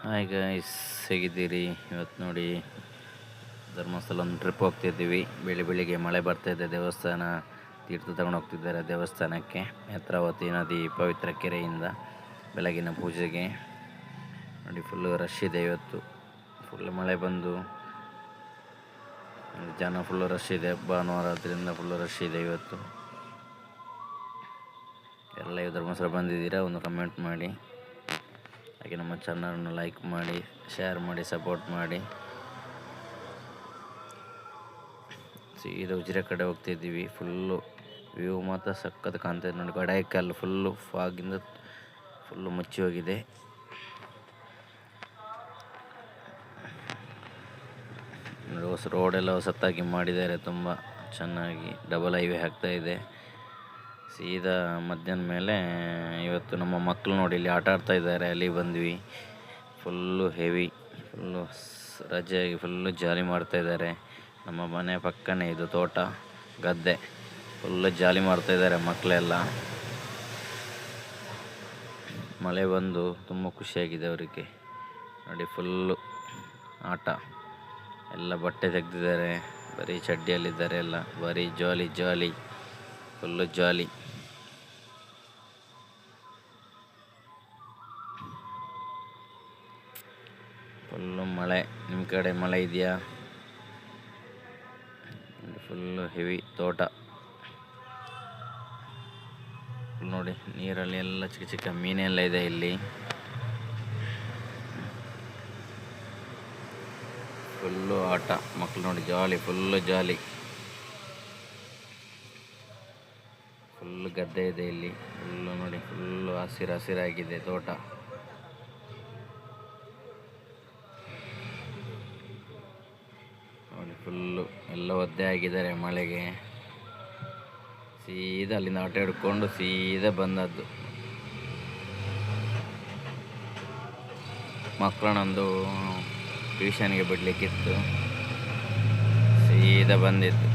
Hi guys, ಹೇಗಿದ್ದೀರಿ? ಇವತ್ತು ನೋಡಿ ಧರ್ಮಸ್ಥಳ ಒಂದು ಟ್ರಿಪ್ ಹೋಗ್ತಿದ್ದೀವಿ. ಬೆಳಿಗ್ಗೆ ಮಳೆ ಬರ್ತಾಯಿದೆ. ದೇವಸ್ಥಾನ ತೀರ್ಥ ತಗೊಂಡು ಹೋಗ್ತಿದ್ದಾರೆ ದೇವಸ್ಥಾನಕ್ಕೆ. ನೇತ್ರಾವತಿ ನದಿ ಪವಿತ್ರ ಕೆರೆಯಿಂದ ಬೆಳಗಿನ ಪೂಜೆಗೆ ನೋಡಿ. ಫುಲ್ಲು ರಶ್ ಇದೆ ಇವತ್ತು. ಫುಲ್ ಮಳೆ ಬಂದು ಜನ ಫುಲ್ಲು ರಶ್ ಇದೆ. ಭಾನುವಾರ ಆದ್ದರಿಂದ ಫುಲ್ಲು ರಶ್ ಇದೆ ಇವತ್ತು. ಎಲ್ಲ ಧರ್ಮಸ್ಥಳ ಬಂದಿದ್ದೀರಾ? ಒಂದು ಕಮೆಂಟ್ ಮಾಡಿ. ಹಾಗೆ ನಮ್ಮ ಚಾನಲನ್ನು ಲೈಕ್ ಮಾಡಿ, ಶೇರ್ ಮಾಡಿ, ಸಪೋರ್ಟ್ ಮಾಡಿ. ಸೀದಾ ಉಜಿರೆ ಕಡೆ ಹೋಗ್ತಿದ್ದೀವಿ. ಫುಲ್ಲು ವ್ಯೂ ಮಾತ್ರ ಸಖತ್ ಕಾಣ್ತಾಯಿದೆ ನೋಡಿ. ಗಡಾಯಿಕಲ್ಲು ಫುಲ್ಲು ಫಾಗಿಂದ ಫುಲ್ಲು ಮುಚ್ಚಿ ಹೋಗಿದೆ. ರೋಡೆಲ್ಲ ಹೊಸತ್ತಾಗಿ ಮಾಡಿದ್ದಾರೆ, ತುಂಬ ಚೆನ್ನಾಗಿ. ಡಬಲ್ ಹೈವೇ ಆಗ್ತಾಯಿದೆ. ಸೀದಾ ಮಧ್ಯಾಹ್ನ ಮೇಲೆ ಇವತ್ತು ನಮ್ಮ ಮಕ್ಕಳು ನೋಡಿ ಇಲ್ಲಿ ಆಟ ಆಡ್ತಾ ಇದ್ದಾರೆ. ಅಲ್ಲಿ ಬಂದ್ವಿ. ಫುಲ್ಲು ಹೆವಿ, ಫುಲ್ಲು ರಜೆಯಾಗಿ ಫುಲ್ಲು ಜಾಲಿ ಮಾಡ್ತಾಯಿದ್ದಾರೆ. ನಮ್ಮ ಮನೆ ಪಕ್ಕನೇ ಇದು ತೋಟ, ಗದ್ದೆ. ಫುಲ್ಲು ಜಾಲಿ ಮಾಡ್ತಾಯಿದ್ದಾರೆ ಮಕ್ಕಳೆಲ್ಲ. ಮಳೆ ಬಂದು ತುಂಬ ಖುಷಿಯಾಗಿದೆ ಅವರಿಗೆ ನೋಡಿ. ಫುಲ್ಲು ಆಟ, ಎಲ್ಲ ಬಟ್ಟೆ ತೆಗೆದಿದ್ದಾರೆ. ಬರೀ ಚಡ್ಡಿಯಲ್ಲಿದ್ದಾರೆ ಎಲ್ಲ. ಬರೀ ಜಾಲಿ ಜಾಲಿ, ಫುಲ್ಲು ಜಾಲಿ. ಫುಲ್ಲು ಮಳೆ. ನಿಮ್ಮ ಕಡೆ ಮಳೆ ಇದೆಯಾ? ಫುಲ್ಲು ಹೆವಿ ತೋಟ. ನೋಡಿ ನೀರಲ್ಲಿ ಎಲ್ಲ ಚಿಕ್ಕ ಚಿಕ್ಕ ಮೀನೆಲ್ಲ ಇದೆ ಇಲ್ಲಿ. ಫುಲ್ಲು ಆಟ, ಮಕ್ಕಳು ನೋಡಿ ಜಾಲಿ, ಫುಲ್ಲು ಜಾಲಿ. ಫುಲ್ಲು ಗದ್ದೆ ಇದೆ ಇಲ್ಲಿ. ಫುಲ್ಲು ನೋಡಿ, ಫುಲ್ಲು ಹಸಿರಾಗಿದೆ ತೋಟ. ನೋಡಿ ಫುಲ್ಲು ಎಲ್ಲ ಒದ್ದೆ ಆಗಿದ್ದಾರೆ ಮಳೆಗೆ. ಸೀದಾ ಅಲ್ಲಿಂದ ಆಟ ಹಿಡ್ಕೊಂಡು ಸೀದಾ ಬಂದದ್ದು. ಮಕ್ಕಳನ್ನೊಂದು ಟ್ಯೂಷನ್ಗೆ ಬಿಡಲಿಕ್ಕಿತ್ತು, ಸೀದಾ ಬಂದಿತ್ತು.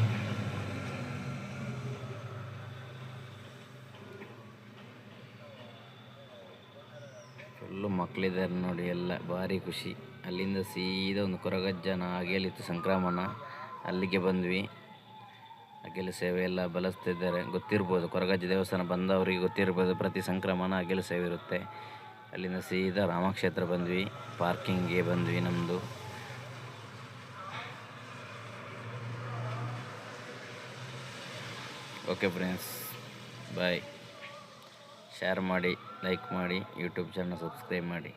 ಫುಲ್ಲು ಮಕ್ಕಳಿದ್ದಾರೆ ನೋಡಿ, ಎಲ್ಲ ಭಾರಿ ಖುಷಿ. ಅಲ್ಲಿಂದ ಸೀದಾ ಒಂದು ಕೊರಗಜ್ಜನ ಅಗೇಲಿತ್ತು ಸಂಕ್ರಮಣ, ಅಲ್ಲಿಗೆ ಬಂದ್ವಿ. ಅಗೇಲು ಸೇವೆ ಎಲ್ಲ ಬಳಸ್ತಿದ್ದಾರೆ, ಗೊತ್ತಿರ್ಬೋದು. ಕೊರಗಜ್ಜ ದೇವಸ್ಥಾನ ಬಂದವರಿಗೆ ಗೊತ್ತಿರ್ಬೋದು, ಪ್ರತಿ ಸಂಕ್ರಮಣ ಅಗೇಲು ಸೇವೆ ಇರುತ್ತೆ. ಅಲ್ಲಿಂದ ಸೀದಾ ರಾಮಕ್ಷೇತ್ರ ಬಂದ್ವಿ. ಪಾರ್ಕಿಂಗ್ಗೆ ಬಂದ್ವಿ ನಮ್ಮದು. ಓಕೆ ಫ್ರೆಂಡ್ಸ್, ಬಾಯ್. ಶೇರ್ ಮಾಡಿ, ಲೈಕ್ ಮಾಡಿ, ಯೂಟ್ಯೂಬ್ ಚಾನಲ್ ಸಬ್ಸ್ಕ್ರೈಬ್ ಮಾಡಿ.